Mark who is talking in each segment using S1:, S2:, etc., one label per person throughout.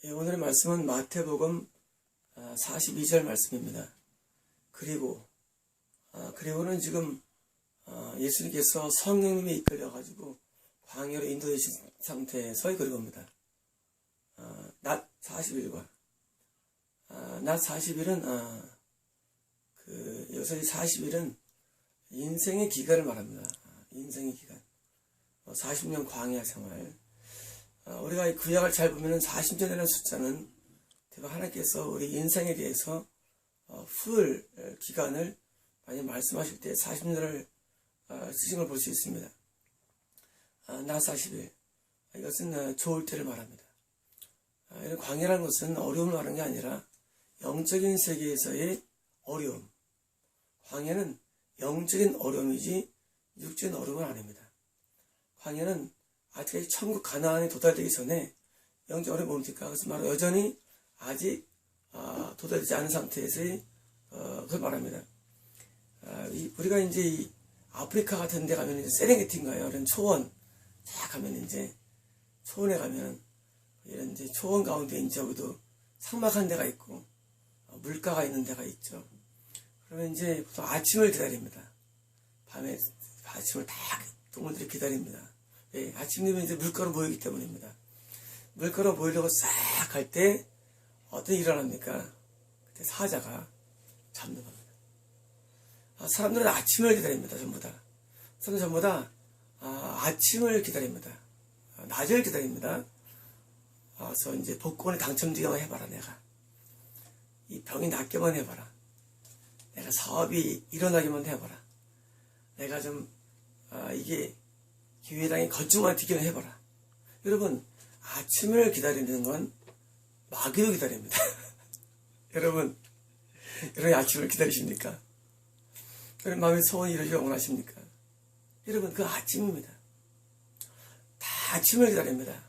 S1: 오늘의 말씀은 마태복음 42절 말씀입니다. 그리고는 지금 예수님께서 성령님에 이끌려가지고 광야로 인도되신 상태에서 그리고입니다. 낮 40일과 낮 40일은 여기서 이 40일은 인생의 기간을 말합니다. 인생의 기간. 40년 광야 생활. 우리가 이 구약을 잘 보면 40년이라는 숫자는 대박 하나님께서 우리 인생에 대해서 풀 기간을 많이 말씀하실 때 40년을 쓰신 걸 볼 수 있습니다. 낮 40일. 이것은 좋을 때를 말합니다. 이런 광야라는 것은 어려움을 말하는 게 아니라 영적인 세계에서의 어려움. 광야는 영적인 어려움이지 육적인 어려움은 아닙니다. 광야는 아직까지 천국 가나안에 도달되기 전에 영적 어려움이 뭡니까? 그것은 바로 여전히 아직 도달되지 않은 상태에서의 그걸 말합니다. 우리가 이제 이 아프리카 같은 데 가면 이제 세렝게티인가요? 이런 초원 쫙 가면 이제 초원에 가면 이런 이제 초원 가운데 이제 여기도 삭막한 데가 있고 물가가 있는 데가 있죠. 그러면 이제 보통 아침을 기다립니다. 밤에 아침을 다 동물들이 기다립니다. 예, 아침 되면 이제 물가로 모이기 때문입니다. 물가로 모이려고 싹 갈 때 어떤 일이 일어납니까? 그때 사자가 잡는 겁니다. 사람들은 아침을 기다립니다. 전부 다. 사람들은 전부 다 아침을 기다립니다. 낮을 기다립니다. 그래서 이제 복권에 당첨되기만 해봐라. 내가 이 병이 낫게만 해봐라. 내가 사업이 일어나기만 해봐라. 내가 좀 이게 기회당이 건축만 되기만 해봐라. 여러분, 아침을 기다리는 건 마귀도 기다립니다. 여러분 아침을 기다리십니까? 여러분 마음의 소원이 이루어지길 원하십니까? 여러분, 그 아침입니다. 다 아침을 기다립니다.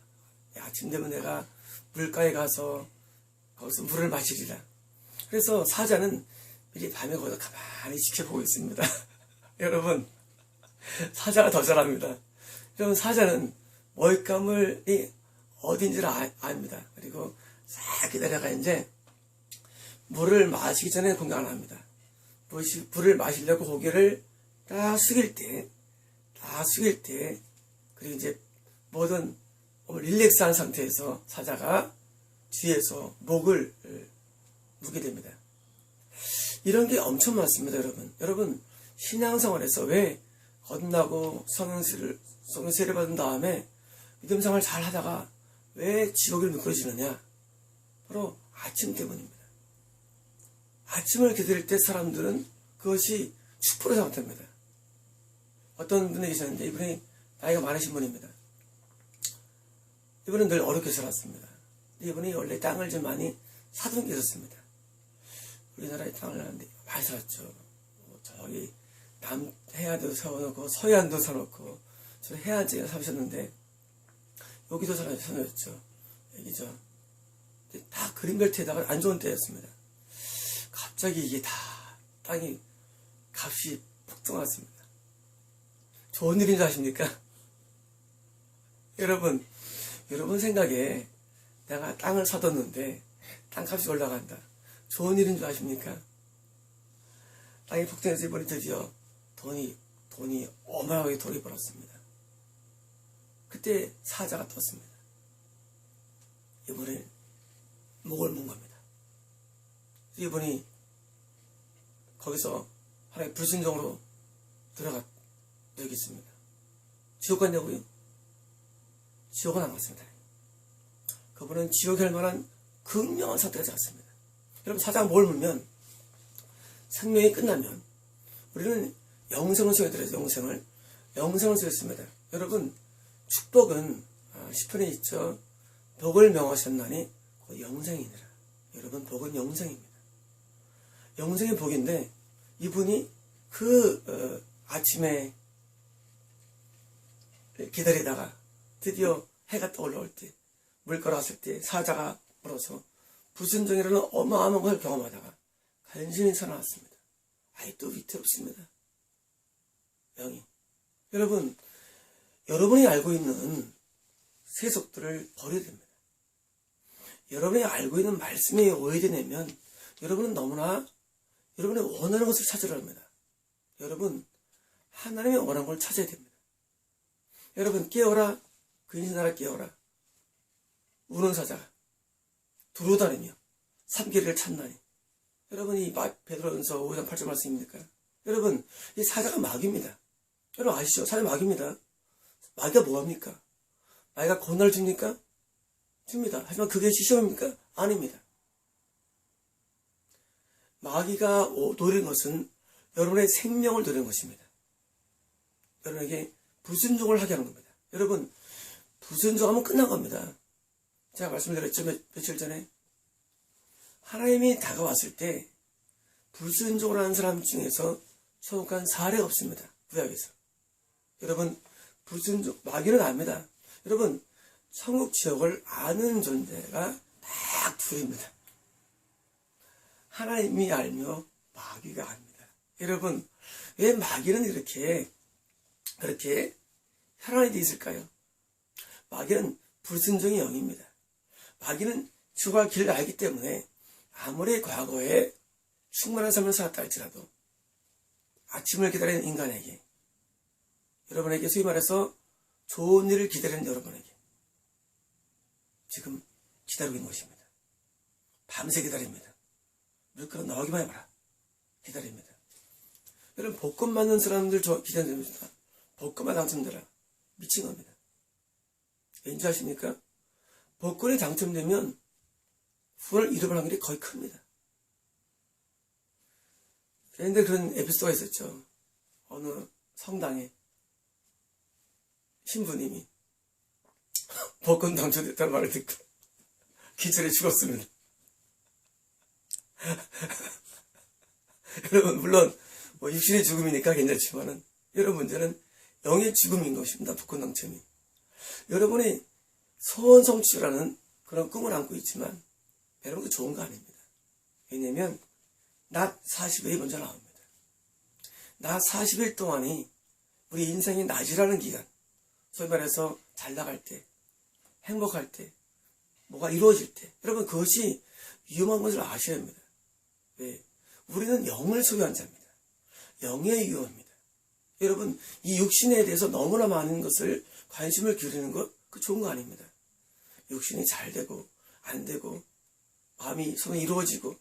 S1: 아침 되면 내가 물가에 가서 거기서 물을 마시리라. 그래서 사자는 미리 밤에 거기서 가만히 지켜보고 있습니다. 여러분, 사자가 더 잘합니다. 여러분, 사자는 먹잇감이 어딘지를 압니다. 그리고 싹 기다려가 이제 물을 마시기 전에 공격 안 합니다. 물을 마시려고 고개를 딱 숙일 때, 그리고 이제 모든 릴렉스한 상태에서 사자가 뒤에서 목을 무게 됩니다. 이런 게 엄청 많습니다, 여러분. 여러분, 신앙생활에서 왜 거듭나고 성령 세례 받은 다음에 믿음 생활 잘 하다가 왜 지옥에 미끄러지느냐? 바로 아침 때문입니다. 아침을 기다릴 때 사람들은 그것이 축복으로 생각합니다. 어떤 분이 계셨는데 이분이 나이가 많으신 분입니다. 이분은 늘 어렵게 살았습니다. 이분이 원래 땅을 좀 많이 사둔 게 있었습니다. 우리나라에 땅을 많이 살았죠. 저기 남해안도 사놓고 서해안도 사놓고 저 해안 지역에 사셨는데 여기도 사셨죠. 여기죠. 다 그린벨트에다가 안 좋은 때였습니다. 갑자기 이게 다 땅이 값이 폭등했습니다. 좋은 일인 줄 아십니까? 여러분 생각에 내가 땅을 사뒀는데 땅값이 올라간다. 좋은 일인 줄 아십니까? 땅이 폭등해서 이번에 드디어 돈이 어마어마하게 돈이 벌었습니다. 그때 사자가 떴습니다. 이번에 목을 문 겁니다. 이분이 거기서 하나님 불순종으로 들어가겠습니다. 지옥 갔냐고요? 지옥은 안 갔습니다. 그분은 지옥에 할 만한 극명한 상태가 되었습니다. 여러분, 사자가 뭘 물면 생명이 끝나면 우리는 영생을 소개해드려야죠. 영생을 소개했습니다. 여러분, 축복은 시편에 있죠. 복을 명하셨나니 곧 영생이니라. 여러분, 복은 영생입니다. 영생의 복인데 이분이 아침에 기다리다가 드디어 해가 떠올라올 때 물가로 왔을 때 사자가 물어서 불순종이라는 어마어마한 것을 경험하다가 간신히 살아났습니다. 또 위태롭습니다. 명이. 여러분, 여러분이 알고 있는 세속들을 버려야 됩니다. 여러분이 알고 있는 말씀이 오해되면 여러분은 너무나 여러분이 원하는 것을 찾으려 합니다. 여러분, 하나님이 원하는 걸 찾아야 됩니다. 여러분, 깨어라. 근신하라 깨어라. 우는 사자가 두루다니며 삼계를 찾나니. 여러분, 이 베드로전서 5장 8절 말씀입니까? 여러분, 이 사자가 마귀입니다. 여러분 아시죠? 사자 마귀입니다. 마귀가 뭐합니까? 마귀가 고난을 줍니까? 줍니다. 하지만 그게 시험입니까? 아닙니다. 마귀가 노리는 것은 여러분의 생명을 노리는 것입니다. 여러분에게 불순종을 하게 하는 겁니다. 여러분, 불순종하면 끝난 겁니다. 제가 말씀드렸죠, 며칠 전에. 하나님이 다가왔을 때 불순종을 하는 사람 중에서 소속한 사례가 없습니다. 구약에서. 여러분, 불순종, 마귀는 압니다. 여러분, 천국 지역을 아는 존재가 딱 둘입니다. 하나님이 알며 마귀가 압니다. 여러분, 왜 마귀는 그렇게 혈안이 되어 있을까요? 마귀는 불순종의 영입니다. 마귀는 죽어갈 길을 알기 때문에 아무리 과거에 충만한 삶을 살았다 할지라도 아침을 기다리는 인간에게, 여러분에게 소위 말해서 좋은 일을 기다리는 여러분에게 지금 기다리고 있는 것입니다. 밤새 기다립니다. 물그러 나오기만 해봐라. 기다립니다. 여러분, 복권 받는 사람들 기다립니다. 복권만 당첨되라. 미친 겁니다. 왠지 아십니까? 복권이 당첨되면 후원을 잃어버릴 확률이 거의 큽니다. 그런데 그런 에피소드가 있었죠. 어느 성당에 신부님이 복권 당첨됐다는 말을 듣고 기절해 죽었습니다. 여러분, 물론 육신의 죽음이니까 괜찮지만은 여러분 문제는 영의 죽음인 것입니다. 복권 당첨이. 여러분이 소원 성취라는 그런 꿈을 안고 있지만 여러분도 좋은 거 아닙니다. 왜냐면 낮 40일이 먼저 나옵니다. 낮 40일 동안이 우리 인생의 낮이라는 기간, 소위 말해서 잘 나갈 때, 행복할 때, 뭐가 이루어질 때, 여러분 그것이 위험한 것을 아셔야 합니다. 왜? 우리는 영을 소유한 자입니다. 영의 위험입니다. 여러분, 이 육신에 대해서 너무나 많은 것을 관심을 기울이는 것, 그 좋은 거 아닙니다. 육신이 잘 되고 안 되고 마음이 손에 이루어지고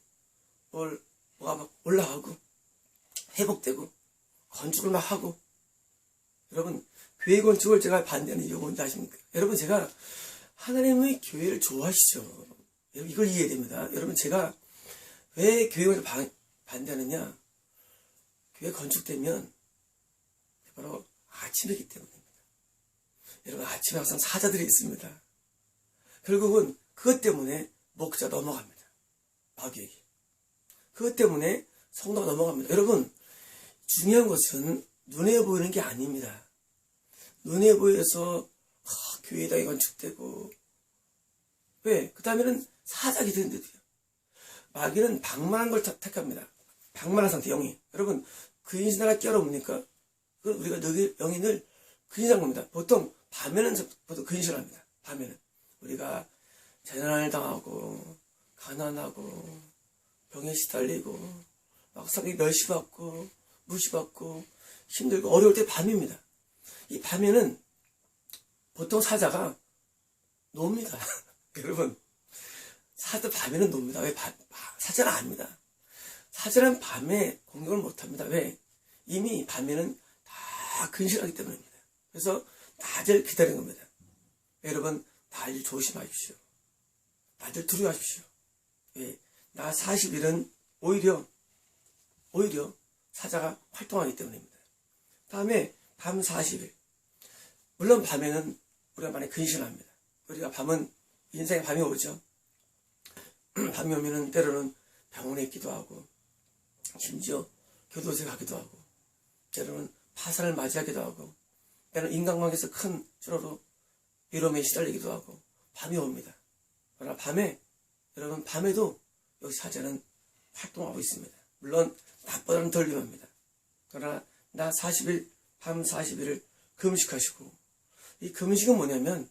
S1: 뭐가 막 올라가고 회복되고 건축을 막 하고. 여러분, 교회 건축을 제가 반대하는 이유가 뭔지 아십니까? 여러분, 제가 하나님의 교회를 좋아하시죠. 여러분, 이걸 이해해야 됩니다. 여러분, 제가 왜 교회 건축을 반대하느냐? 교회 건축되면 바로 아침이기 때문입니다. 여러분, 아침에 항상 사자들이 있습니다. 결국은 그것 때문에 목자 넘어갑니다. 마귀에게. 그것 때문에 성도가 넘어갑니다. 여러분, 중요한 것은 눈에 보이는 게 아닙니다. 눈에 보여서 교회가 건축되고, 왜? 그 다음에는 사자기 되는데도요. 마귀는 방만한 걸 택합니다. 방만한 상태, 영이. 여러분, 근신하라 깨어라 뭡니까? 우리가 영이 늘 근신한 겁니다. 보통 밤에는 보통 근신합니다. 밤에는 우리가 재난을 당하고 가난하고 병에 시달리고 막상 멸시받고 무시받고 힘들고 어려울 때 밤입니다. 이 밤에는 보통 사자가 놉니다. 여러분, 사자 밤에는 놉니다. 왜? 사자는 압니다. 사자는 밤에 공격을 못합니다. 왜? 이미 밤에는 다 근실하기 때문입니다. 그래서 낮을 기다리는 겁니다. 여러분, 낮을 조심하십시오. 낮을 두려워하십시오. 왜? 낮 40일은 오히려 사자가 활동하기 때문입니다. 다음에 밤 40일. 물론 밤에는 우리가 많이 근실합니다. 우리가 밤은 인생에 밤이 오죠. 밤이 오면은 때로는 병원에 있기도 하고, 심지어 교도소에 가기도 하고, 때로는 파산을 맞이하기도 하고, 때로는 인간관계에서 큰 줄어로 위험에 시달리기도 하고, 밤이 옵니다. 그러나 여러분 밤에도 여기 사자는 활동하고 있습니다. 물론 낮보다는 덜 위험합니다. 그러나 낮 40일, 밤 40일을 금식하시고, 이 금식은 뭐냐면,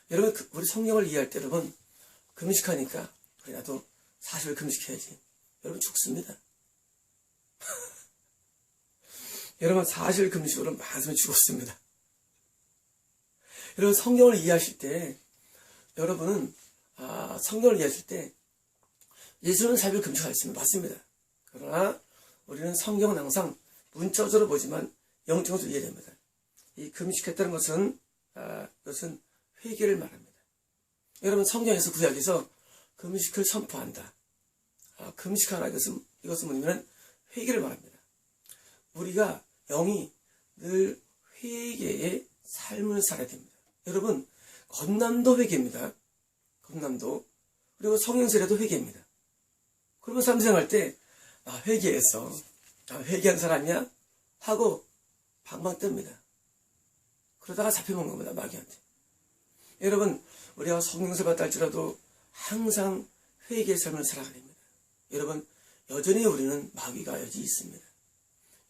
S1: 여러분 우리 성경을 이해할 때 여러분 금식하니까 그래 나도 40일 금식해야지. 여러분 죽습니다. 여러분 40일 금식으로 많으면 죽었습니다. 여러분 성경을 이해하실 때 여러분은 성경을 이해하실 때 예수는 40일 금식하였습니다. 맞습니다. 그러나 우리는 성경은 항상 문자적으로 보지만 영적으로 이해됩니다. 이 금식했다는 것은 이것은 회개를 말합니다. 여러분 성경에서 구약에서 금식을 선포한다. 금식하라 이것은 뭐냐면 회개를 말합니다. 우리가 영이 늘 회개의 삶을 살아야 됩니다. 여러분 건남도 회개입니다. 건남도. 그리고 성령세례도 회개입니다. 그러면 삼생할 때 회개했어. 회개한 사람이야? 하고 방방 뜹니다. 그러다가 잡혀먹는 겁니다. 마귀한테. 여러분 우리가 성령세 받다 할지라도 항상 회개의 삶을 살아가야 됩니다. 여러분 여전히 우리는 마귀가 여전히 있습니다.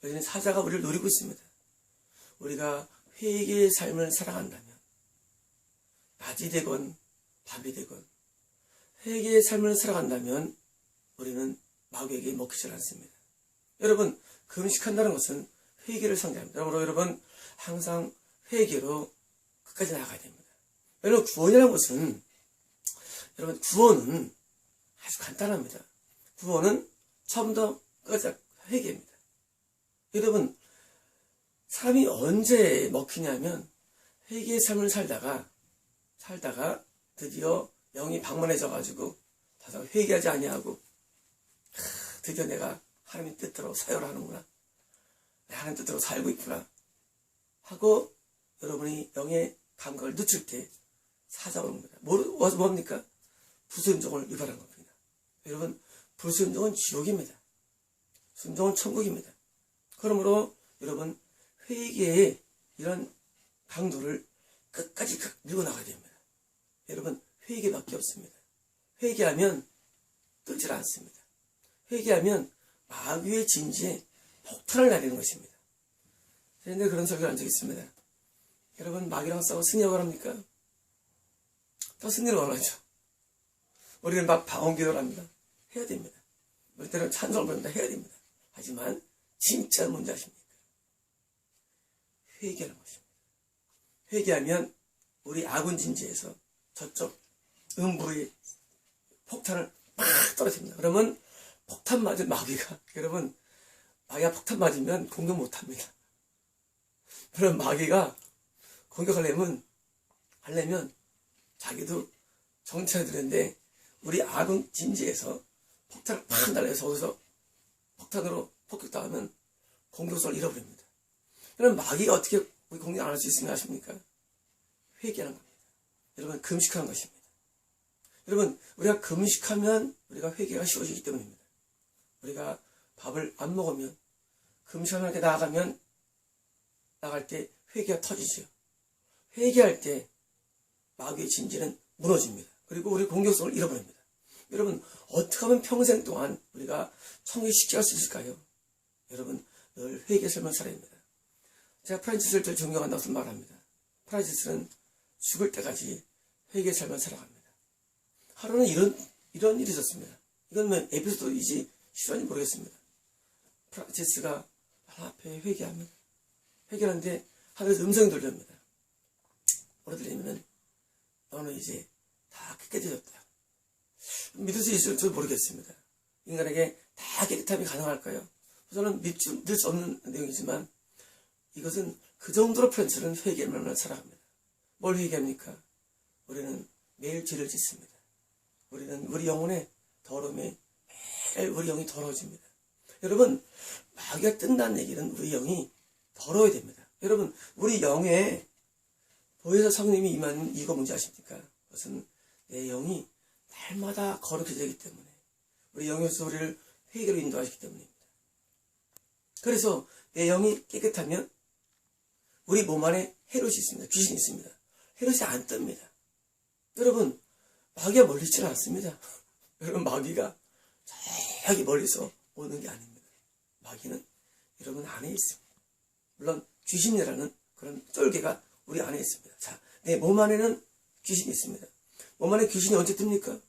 S1: 여전히 사자가 우리를 노리고 있습니다. 우리가 회개의 삶을 살아간다면 낮이 되건 밤이 되건 회개의 삶을 살아간다면 우리는 마귀에게 먹히지 않습니다. 여러분 금식한다는 것은 회개를 상징합니다. 그러므로 여러분 항상 회개로 끝까지 나가야 됩니다. 여러분 구원이라는 것은 여러분 구원은 아주 간단합니다. 구원은 처음부터 끝까지 회개입니다. 여러분 사람이 언제 먹히냐면 회개의 삶을 살다가 드디어 영이 방만해져 가지고 더 이상 회개하지 아니하고 드디어 내가 하나님 뜻대로 사역을 하는구나. 내가 하나님 뜻대로 살고 있구나. 하고 여러분이 영의 감각을 늦출 때 사자가 오는 겁니다. 뭡니까? 불순종을 유발한 겁니다. 여러분 불순종은 지옥입니다. 순종은 천국입니다. 그러므로 여러분 회개의 이런 강도를 끝까지 밀고 나가야 됩니다. 여러분 회개밖에 없습니다. 회개하면 뜰질 않습니다. 회개하면 마귀의 진지에 폭탄을 날리는 것입니다. 제가 그런 설교를 한 적이 있습니다. 여러분 마귀랑 싸워 승리하고 합니까? 더 승리를 원하죠. 우리는 막 방언기도를 합니다. 해야 됩니다. 우리 때는 찬송을 부릅니다. 해야 됩니다. 하지만 진짜 뭔지 아십니까? 회개하는 것입니다. 회개하면 우리 아군 진지에서 저쪽 음부의 폭탄을 막 떨어집니다. 그러면 폭탄 맞은 마귀가 여러분 마귀가 폭탄 맞으면 공격 못합니다. 그럼 마귀가 공격하려면 자기도 정찰해 드렸는데 우리 아군 진지에서 폭탄을 팍 날려서 거기서 폭탄으로 폭격당하면 공격성을 잃어버립니다. 그럼 마귀가 어떻게 우리 공격 안 할 수 있으면 아십니까? 회개하는 겁니다. 여러분 금식하는 것입니다. 여러분 우리가 금식하면 우리가 회개가 쉬워지기 때문입니다. 우리가 밥을 안 먹으면 금식하면서 나갈 때 회개가 터지죠. 회개할 때 마귀의 진지는 무너집니다. 그리고 우리 공격성을 잃어버립니다. 여러분 어떻게 하면 평생 동안 우리가 천국에 쉽게 갈 수 있을까요? 여러분 늘 회개의 삶을 살아야 합니다. 제가 프란치스를 제일 존경한다고 말합니다. 프란치스는 죽을 때까지 회개의 삶을 살아갑니다. 하루는 이런 일이 있었습니다. 이건 뭐 에피소드이지 실화인지 모르겠습니다. 프란치스가 앞에 회개하는데 하늘에서 음성이 들려옵니다. 뭐라 들리냐면 너는 이제 다 깨끗해졌다. 믿을 수 있을지 모르겠습니다. 인간에게 다 깨끗함이 가능할까요? 저는 믿을 수 없는 내용이지만 이것은 그 정도로 프란치스는 회개를 살아갑니다. 뭘 회개합니까? 우리는 매일 죄를 짓습니다. 우리는 우리 영혼의 더러움에 매일 우리 영이 더러워집니다. 여러분 마귀가 뜬다는 얘기는 우리 영이 더러워야 됩니다. 여러분 우리 영에 보혜사 성령님이 임하는 이유가 뭔지 아십니까? 그것은 내 영이 날마다 거룩해지기 때문에 우리 영에서 우리를 회개로 인도하시기 때문입니다. 그래서 내 영이 깨끗하면 우리 몸 안에 헤롯이 있습니다. 귀신이 있습니다. 헤롯이 안 뜹니다. 여러분 마귀가 멀리 있지는 않습니다. 여러분 마귀가 저기 멀리서 오는 게 아닙니다. 마귀는 여러분 안에 있습니다. 물론 귀신이라는 그런 쫄개가 우리 안에 있습니다. 자, 내 몸 안에는 귀신이 있습니다. 몸 안에 귀신이 언제 뜹니까?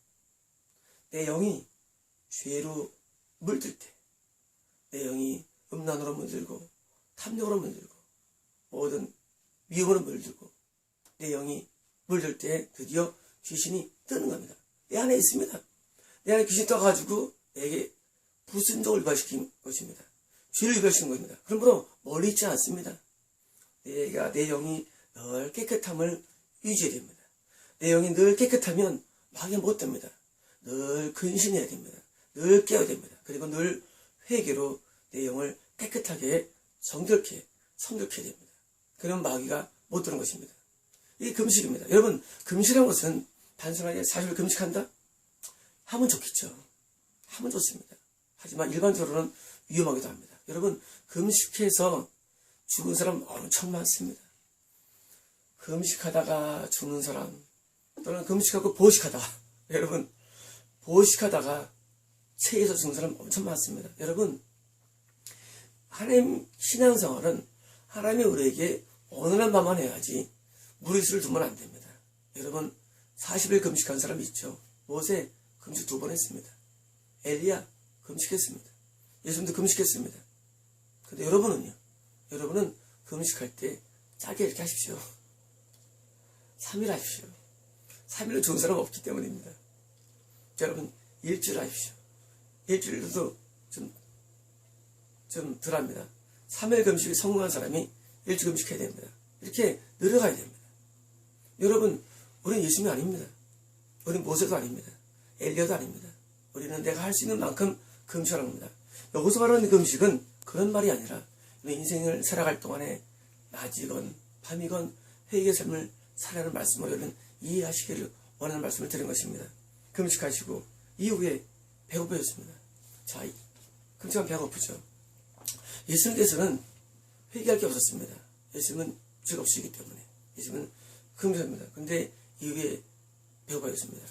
S1: 내 영이 죄로 물들 때, 내 영이 음란으로 물들고 탐욕으로 물들고 모든 미움으로 물들고 내 영이 물들 때 드디어 귀신이 뜨는 겁니다. 내 안에 있습니다. 내 안에 귀신이 떠가지고 내게 불순종을 유발시킨 것입니다. 죄를 유발시킨 겁니다. 그러므로 멀리 있지 않습니다. 내 영이 늘 깨끗함을 유지해야 됩니다. 내 영이 늘 깨끗하면 마귀가 못 됩니다. 늘 근신해야 됩니다. 늘 깨어야 됩니다. 그리고 늘 회개로 내 영을 깨끗하게 성결케 해야 됩니다. 그러면 마귀가 못 드는 것입니다. 이게 금식입니다. 여러분, 금식이라는 것은 단순하게 40일 금식한다? 하면 좋겠죠. 하면 좋습니다. 하지만 일반적으로는 위험하기도 합니다. 여러분, 금식해서 죽은 사람 엄청 많습니다. 금식하다가 죽는 사람, 또는 금식하고 보식하다가, 여러분, 보식하다가 체해서 죽는 사람 엄청 많습니다. 여러분, 하나님 신앙생활은 하나님이 우리에게 온전한 밤만 해야지 무리수를 두면 안 됩니다. 여러분, 40일 금식한 사람이 있죠. 모세 금식 2번 했습니다. 엘리야 금식했습니다. 예수님도 금식했습니다. 근데 여러분은요? 여러분은 금식할 때 짜게 이렇게 하십시오. 3일 하십시오. 3일로 좋은 사람 없기 때문입니다. 여러분, 일주일 하십시오. 일주일도 좀 덜합니다. 3일 금식이 성공한 사람이 일주일 금식해야 됩니다. 이렇게 늘어가야 됩니다. 여러분, 우리는 예수님이 아닙니다. 우리는 모세도 아닙니다. 엘리야도 아닙니다. 우리는 내가 할 수 있는 만큼 금식하는 겁니다. 여기서 말하는 금식은 그런 말이 아니라 인생을 살아갈 동안에 낮이건 밤이건 회개의 삶을 살아가는 말씀으로 여러분 이해하시기를 원하는 말씀을 드린 것입니다. 금식하시고 이후에 배고프셨습니다. 자, 금식하면 배가 고프죠. 예수님께서는 회개할 게 없었습니다. 예수님은 죄가 없으시기 때문에 예수님은 금식합니다. 근데 이후에 배고파졌습니다.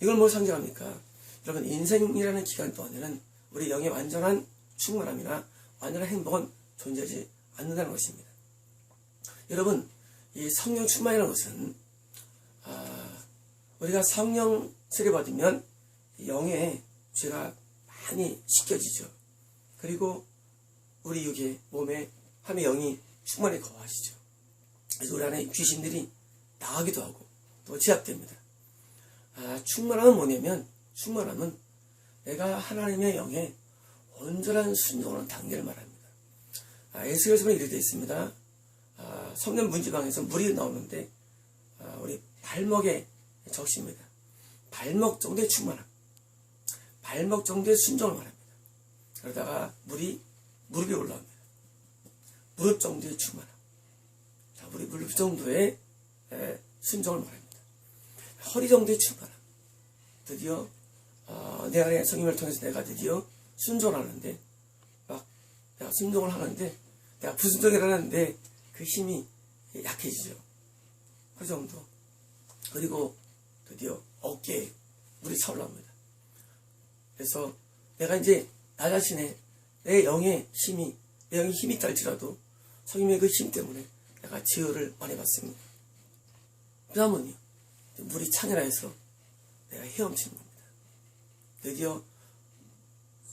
S1: 이걸 뭘 상징합니까? 여러분, 인생이라는 기간 동안에는 우리 영의 완전한 충만함이나 완전한 행복은 존재하지 않는다는 것입니다. 여러분, 이 성령 충만이라는 것은 우리가 성령 세례받으면 영의 죄가 많이 씻겨지죠. 그리고 우리 육의 몸에 하나님의 영이 충만히 거하시죠. 그래서 우리 안에 귀신들이 나가기도 하고 또 제압됩니다. 충만함은 뭐냐면, 충만함은 내가 하나님의 영에 온전한 순종하는 단계를 말합니다. 에스겔서에 이렇게 되어 있습니다. 성전 문지방에서 물이 나오는데 우리 발목에 적십니다. 발목 정도의 충만함, 발목 정도의 순종을 말합니다. 그러다가 물이 무릎이 올라옵니다. 무릎 정도의 충만함, 자, 우리 무릎 정도의 순종을 말합니다. 허리 정도의 충만함, 드디어 내 안에 성령을 통해서 내가 드디어 순종을 하는데, 막 내가 순종을 하는데 내가 불순종을 하는데 그 힘이 약해지죠. 그 정도. 그리고 드디어 어깨에 물이 차올라옵니다. 그래서 내가 이제 나 자신의 내 영의 힘이 있다 할지라도 성령의 그 힘 때문에 내가 제어를 많이 받습니다. 그 다음은요, 물이 차니라 해서 내가 헤엄치는 겁니다. 드디어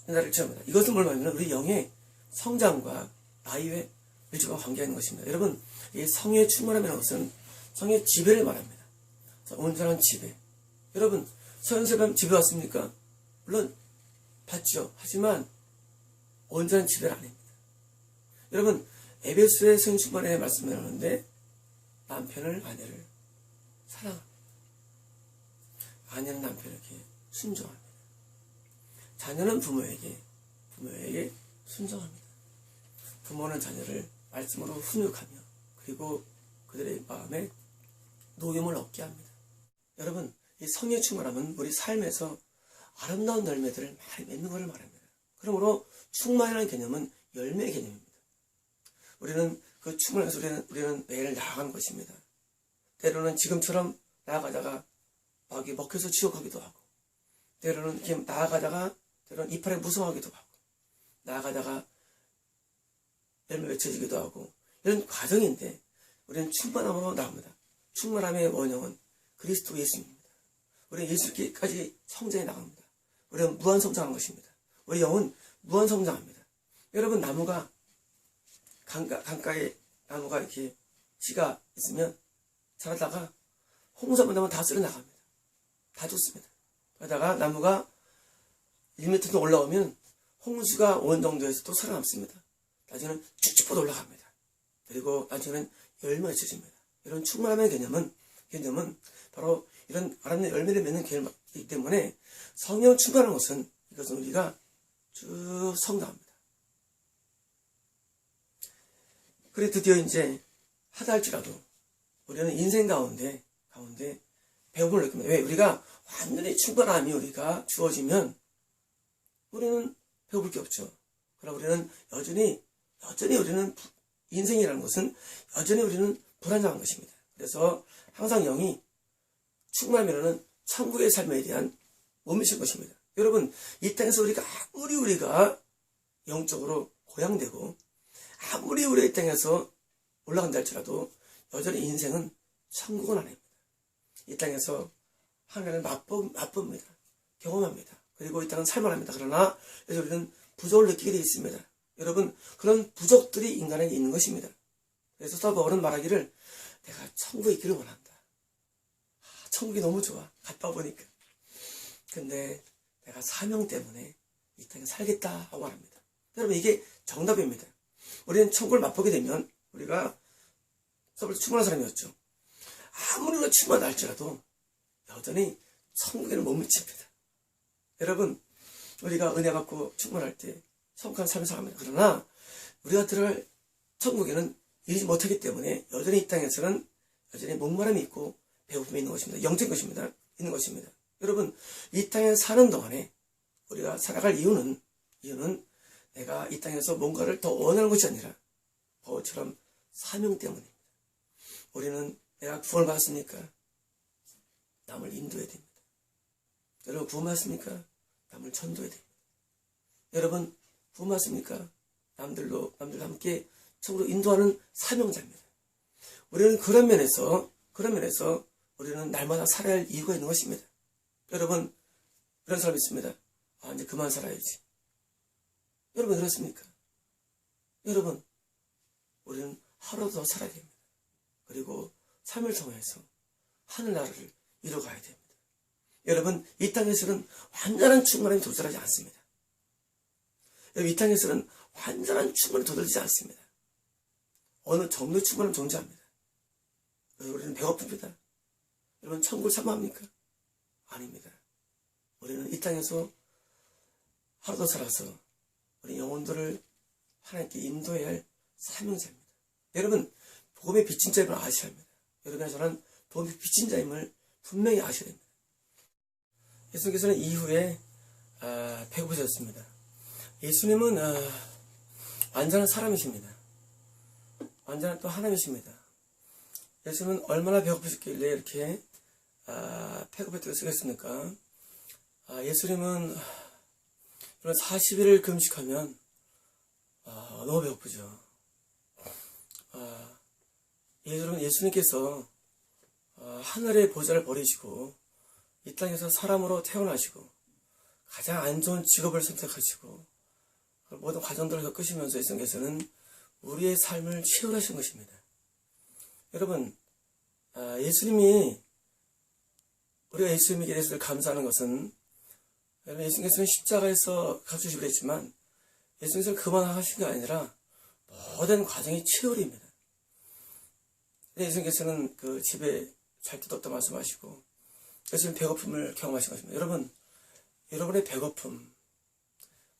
S1: 나를 체험합니다. 이것은 뭘 말하면 우리 영의 성장과 나이에 밀접한 관계가 있는 것입니다. 여러분, 이 성의 충만함이라는 것은 성의 지배를 말합니다. 온전한 지배. 여러분, 서연세범 지배 왔습니까? 물론 받죠. 하지만 온전한 지배는 아닙니다. 여러분, 에베소의 성의 충만에 말씀을 하는데 남편을 아내를 사랑합니다. 아내는 남편에게 순종합니다. 자녀는 부모에게 순종합니다. 부모는 자녀를 말씀으로 훈육하며 그리고 그들의 마음에 노임을 얻게 합니다. 여러분, 이 성의 충만함은 우리 삶에서 아름다운 열매들을 많이 맺는 것을 말합니다. 그러므로 충만이라는 개념은 열매의 개념입니다. 우리는 그 충만해서 우리는 매일 나아가는 것입니다. 때로는 지금처럼 나아가다가 막이 먹혀서 지옥하기도 하고, 때로는 이렇게 나아가다가 때로는 이빨에 무서워하기도 하고, 나아가다가 열매 맺혀지기도 하고, 이런 과정인데 우리는 충만함으로 나옵니다. 충만함의 원형은 그리스도 예수입니다. 우리는 예수께까지 성장해 나갑니다. 우리는 무한 성장한 것입니다. 우리 영은 무한 성장합니다. 여러분, 나무가 강가에 나무가 이렇게 씨가 있으면 자라다가 홍수만 나면 다 쓸어 나갑니다. 다 죽습니다. 그러다가 나무가 1m 정도 올라오면 홍수가 온 정도에서 또 살아남습니다. 나중에는 쭉쭉 뻗어 올라갑니다. 그리고 나중에는 열매가 맺혀집니다. 이런 충만함의 개념은 바로 이런 아름다운 열매를 맺는 개념이기 때문에 성령 충만한 것은 이것은 우리가 쭉 성장합니다. 그래 드디어 이제 하다 할지라도 우리는 인생 가운데 배움을 느낍니다. 왜? 우리가 완전히 충만함이 우리가 주어지면 우리는 배울 게 없죠. 그러나 우리는 여전히 우리는 인생이라는 것은 여전히 우리는 불안정한 것입니다. 그래서 항상 영이 충만하면은 천국의 삶에 대한 몸이실 것입니다. 여러분, 이 땅에서 우리가 영적으로 고양되고 아무리 우리 이 땅에서 올라간다 할지라도 여전히 인생은 천국은 아닙니다. 이 땅에서 하나님을 맛봅니다. 경험합니다. 그리고 이 땅은 살만합니다. 그러나 그래서 우리는 부족을 느끼게 되어 있습니다. 여러분, 그런 부족들이 인간에게 있는 것입니다. 그래서 사도 바울은 말하기를 내가 천국에 있기를 원한다. 천국이 너무 좋아. 갔다 와보니까. 근데 내가 사명 때문에 이 땅에 살겠다 하고 말합니다. 여러분, 이게 정답입니다. 우리는 천국을 맛보게 되면 우리가 서로 충만한 사람이었죠. 아무리 우리가 충만하다 할지라도 여전히 천국에는 못 미칩니다. 여러분, 우리가 은혜 받고 충만할 때 성숙한 삶을 살아갑니다. 그러나 우리가 들어갈 천국에는 이르지 못하기 때문에 여전히 이 땅에서는 여전히 목마름이 있고 배고픔이 있는 것입니다. 영적인 것입니다. 있는 것입니다. 여러분, 이 땅에 사는 동안에 우리가 살아갈 이유는 내가 이 땅에서 뭔가를 더 원하는 것이 아니라 바울처럼 사명 때문입니다. 우리는 내가 구원을 받았으니까 남을 인도해야 됩니다. 여러분, 구원받았습니까? 남을 전도해야 됩니다. 여러분, 구원받았습니까? 남들과 함께 천국으로 인도하는 사명자입니다. 우리는 그런 면에서 우리는 날마다 살아야 할 이유가 있는 것입니다. 여러분, 그런 사람이 있습니다. 이제 그만 살아야지. 여러분, 그렇습니까? 여러분, 우리는 하루 더 살아야 됩니다. 그리고 삶을 통해서 하늘나라를 이루어가야 됩니다. 여러분, 이 땅에서는 완전한 충만함이 도달하지 않습니다. 여러분, 이 땅에서는 완전한 충만함이 도달하지 않습니다. 어느 정도의 충만함은 존재합니다. 우리는 배고픕니다. 여러분, 천국을 사모합니까? 아닙니다. 우리는 이 땅에서 하루 더 살아서 우리 영혼들을 하나님께 인도해야 할 사명자입니다. 여러분, 복음의 빚진 자임을 아셔야 합니다. 여러분의 저는 복음의 빚진 자임을 분명히 아셔야 됩니다. 예수님께서는 이후에 배고프셨습니다. 예수님은 완전한 사람이십니다. 완전한 또 하나님이십니다. 예수님은 얼마나 배고프셨길래 이렇게 배고팠다고 쓰겠습니까? 예수님은 40일을 금식하면 너무 배고프죠. 예수님께서 하늘의 보좌를 버리시고 이 땅에서 사람으로 태어나시고 가장 안 좋은 직업을 선택하시고 모든 과정들을 겪으시면서 예수님께서는 우리의 삶을 치유하신 것입니다. 여러분, 우리가 예수님에게 대해서 감사하는 것은 여러분, 예수님께서는 십자가에서 값주시기로 했지만 예수님께서는 그만 하신 게 아니라 모든 과정이 치유입니다. 예수님께서는 그 집에 잘 때 떴다 말씀하시고 예수님 배고픔을 경험하신 것입니다. 여러분, 여러분의 배고픔,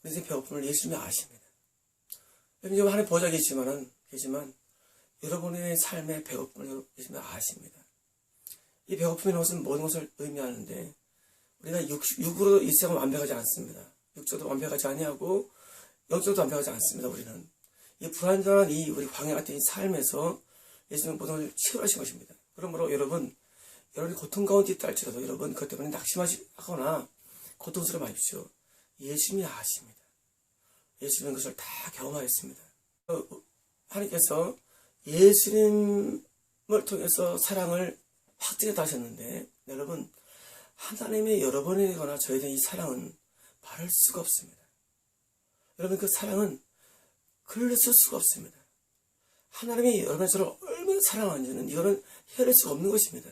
S1: 우리 배고픔을 예수님이 아십니다. 여러분, 하나님 보좌에 계지만 여러분의 삶의 배고픔을 예수님이 아십니다. 이 배고픔이라는 것은 모든 것을 의미하는데 우리가 육으로 이 세상은 완벽하지 않습니다. 육적도 완벽하지 아니하고 영적도 완벽하지 않습니다. 우리는 이 불완전한 우리 광야 같은 이 삶에서 예수님은 모든 것을 치유하신 것입니다. 그러므로 여러분이 고통 가운데 있다 할지라도 여러분 그것 때문에 낙심하거나 고통스러워 마십시오. 예수님이 아십니다. 예수님은 그것을 다 경험하였습니다. 하나님께서 예수님을 통해서 사랑을 확증했다 하셨는데 여러분, 하나님의 여러분에게나 저에 대한 이 사랑은 말할 수가 없습니다. 여러분, 그 사랑은 글로 쓸 수가 없습니다. 하나님이 여러분의 저를 얼마나 사랑하는지는 이거는 헤아릴 수가 없는 것입니다.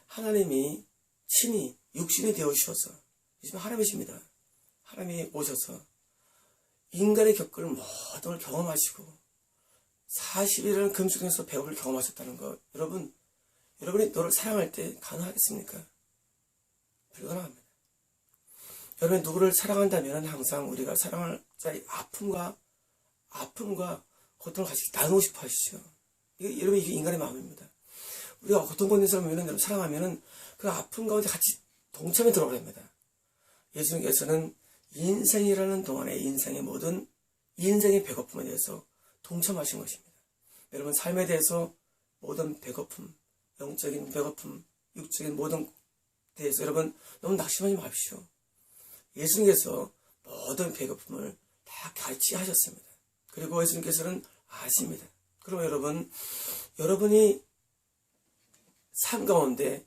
S1: 하나님이 친히 육신이 되어주셔서, 이제 하나님이십니다. 하나님이 오셔서 인간의 겪을 모든 걸 경험하시고 40일이라는 금식에서 배움을 경험하셨다는 것, 여러분이 너를 사랑할 때 가능하겠습니까? 불가능합니다. 여러분이 누구를 사랑한다면 항상 우리가 사랑할 자의 아픔과 고통을 같이 나누고 싶어 하시죠. 여러분, 이게 인간의 마음입니다. 우리가 고통받는 사람을 여러분 사랑하면은 그 아픔 가운데 같이 동참에 들어갑니다. 예수님께서는 인생이라는 동안에 인생의 배고픔에 대해서 동참하신 것입니다. 여러분, 삶에 대해서 모든 배고픔, 영적인 배고픔, 육적인 모든 대해서 여러분 너무 낙심하지 마십시오. 예수님께서 모든 배고픔을 다 같이 하셨습니다. 그리고 예수님께서는 아십니다. 그럼 여러분이 삶 가운데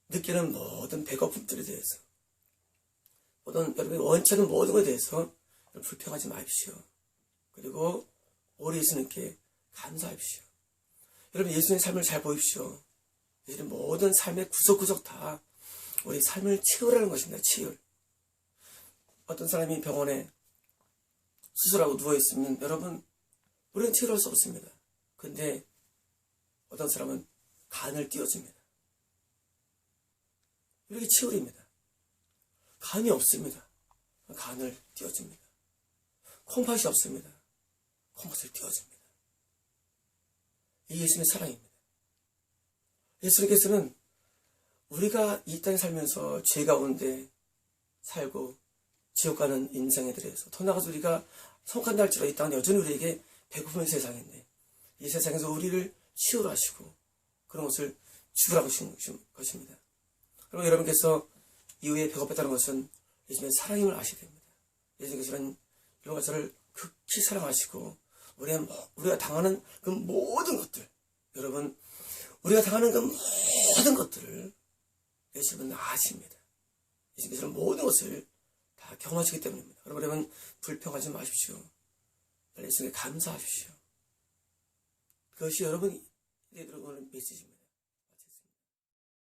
S1: 느끼는 모든 배고픔들에 대해서, 여러분이 원치 않는 모든 것에 대해서 불평하지 마십시오. 그리고 우리 예수님께 감사하십시오. 여러분, 예수님의 삶을 잘 보십시오. 예수님 모든 삶의 구석구석 다 우리 삶을 치유라는 것입니다. 치유. 어떤 사람이 병원에 수술하고 누워있으면 여러분, 우리는 치료할 수 없습니다. 근데 어떤 사람은 간을 띄워줍니다. 이렇게 치유입니다. 간이 없습니다. 간을 띄워줍니다. 콩팥이 없습니다. 콩팥을 띄워줍니다. 이게 예수님의 사랑입니다. 예수님께서는 우리가 이 땅에 살면서 죄 가운데 살고 지옥 가는 인생에 대해서 더 나아가서 우리가 성칸다 할지라도 이 땅은 여전히 우리에게 배고픔의 세상인데, 이 세상에서 우리를 치유를 하시고 그런 것을 주라고 하신 것입니다. 그럼 여러분께서 이후에 배고팠다는 것은 예수님의 사랑임을 아셔야 됩니다. 예수님께서는 이런 것을 극히 사랑하시고 우리가 당하는 그 모든 것들, 여러분, 우리가 당하는 그 모든 것들을 예수님은 아십니다. 예수님께서는 모든 것을 다 경험하시기 때문입니다. 여러분, 불평하지 마십시오. 예수님께 감사하십시오. 그것이 여러분이 오늘 메시지입니다.